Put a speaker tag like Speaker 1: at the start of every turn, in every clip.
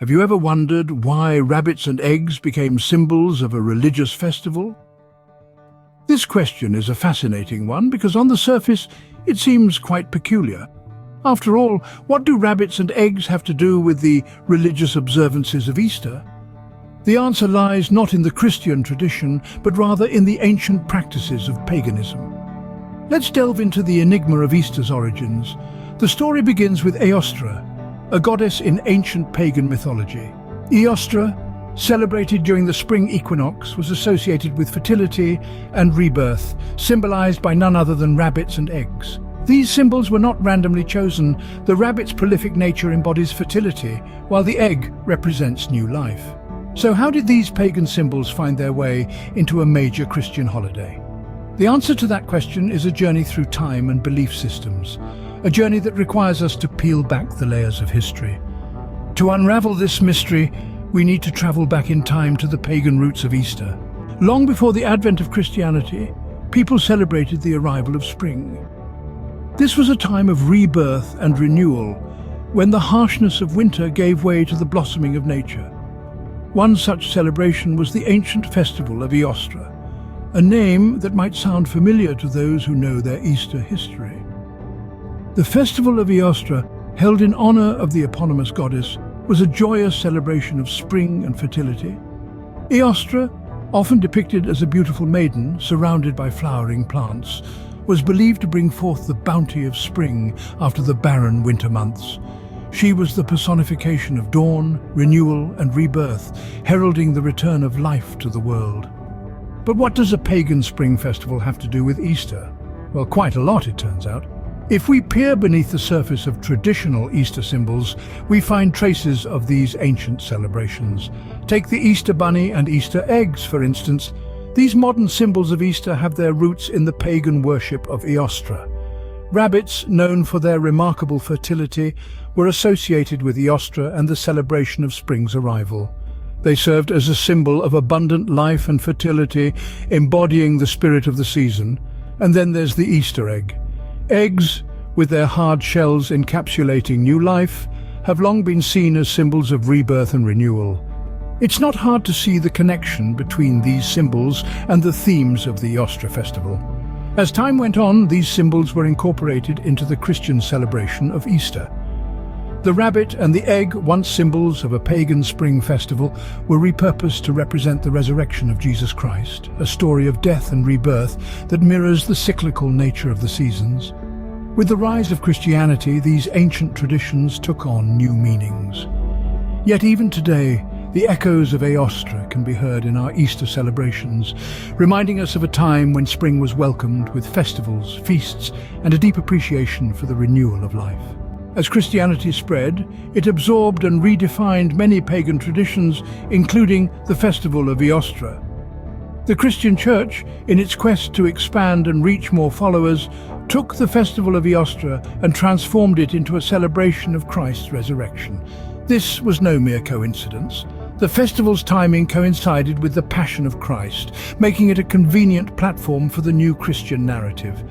Speaker 1: Have you ever wondered why rabbits and eggs became symbols of a religious festival? This question is a fascinating one because on the surface it seems quite peculiar. After all, what do rabbits and eggs have to do with the religious observances of Easter? The answer lies not in the Christian tradition, but rather in the ancient practices of paganism. Let's delve into the enigma of Easter's origins. The story begins with Eostre, a goddess in ancient pagan mythology. Eostre, celebrated during the spring equinox, was associated with fertility and rebirth, symbolized by none other than rabbits and eggs. These symbols were not randomly chosen. The rabbit's prolific nature embodies fertility, while the egg represents new life. So how did these pagan symbols find their way into a major Christian holiday? The answer to that question is a journey through time and belief systems, a journey that requires us to peel back the layers of history. To unravel this mystery, we need to travel back in time to the pagan roots of Easter. Long before the advent of Christianity, people celebrated the arrival of spring. This was a time of rebirth and renewal, when the harshness of winter gave way to the blossoming of nature. One such celebration was the ancient festival of Eostre, a name that might sound familiar to those who know their Easter history. The festival of Eostre, held in honor of the eponymous goddess, was a joyous celebration of spring and fertility. Eostre, often depicted as a beautiful maiden surrounded by flowering plants, was believed to bring forth the bounty of spring after the barren winter months. She was the personification of dawn, renewal, and rebirth, heralding the return of life to the world. But what does a pagan spring festival have to do with Easter? Well, quite a lot, it turns out. If we peer beneath the surface of traditional Easter symbols, we find traces of these ancient celebrations. Take the Easter bunny and Easter eggs, for instance. These modern symbols of Easter have their roots in the pagan worship of Eostre. Rabbits, known for their remarkable fertility, were associated with Eostre and the celebration of spring's arrival. They served as a symbol of abundant life and fertility, embodying the spirit of the season. And then there's the Easter egg. Eggs, with their hard shells encapsulating new life, have long been seen as symbols of rebirth and renewal. It's not hard to see the connection between these symbols and the themes of the Eostre festival. As time went on, these symbols were incorporated into the Christian celebration of Easter. The rabbit and the egg, once symbols of a pagan spring festival, were repurposed to represent the resurrection of Jesus Christ, a story of death and rebirth that mirrors the cyclical nature of the seasons. With the rise of Christianity, these ancient traditions took on new meanings. Yet even today, the echoes of Eostre can be heard in our Easter celebrations, reminding us of a time when spring was welcomed with festivals, feasts, and a deep appreciation for the renewal of life. As Christianity spread, it absorbed and redefined many pagan traditions, including the festival of Eostre. The Christian Church, in its quest to expand and reach more followers, took the festival of Eostre and transformed it into a celebration of Christ's resurrection. This was no mere coincidence. The festival's timing coincided with the Passion of Christ, making it a convenient platform for the new Christian narrative.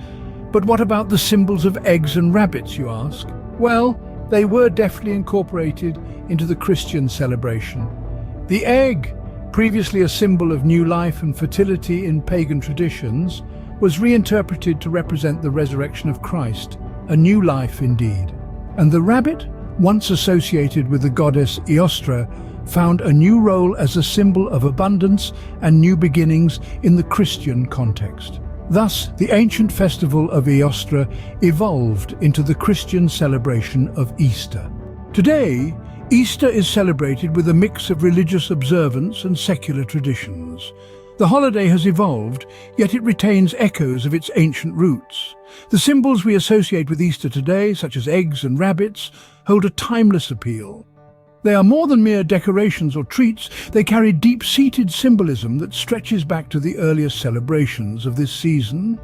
Speaker 1: But what about the symbols of eggs and rabbits, you ask? Well, they were definitely incorporated into the Christian celebration. The egg, previously a symbol of new life and fertility in pagan traditions, was reinterpreted to represent the resurrection of Christ, a new life indeed. And the rabbit, once associated with the goddess Eostre, found a new role as a symbol of abundance and new beginnings in the Christian context. Thus, the ancient festival of Eostre evolved into the Christian celebration of Easter. Today, Easter is celebrated with a mix of religious observance and secular traditions. The holiday has evolved, yet it retains echoes of its ancient roots. The symbols we associate with Easter today, such as eggs and rabbits, hold a timeless appeal. They are more than mere decorations or treats. They carry deep-seated symbolism that stretches back to the earliest celebrations of this season.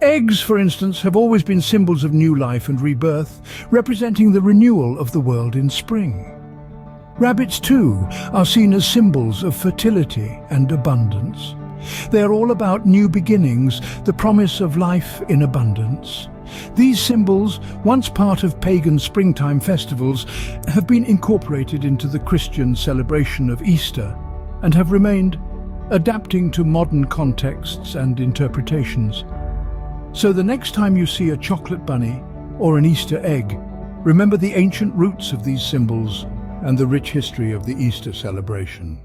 Speaker 1: Eggs, for instance, have always been symbols of new life and rebirth, representing the renewal of the world in spring. Rabbits, too, are seen as symbols of fertility and abundance. They are all about new beginnings, the promise of life in abundance. These symbols, once part of pagan springtime festivals, have been incorporated into the Christian celebration of Easter and have remained, adapting to modern contexts and interpretations. So the next time you see a chocolate bunny or an Easter egg, remember the ancient roots of these symbols and the rich history of the Easter celebration.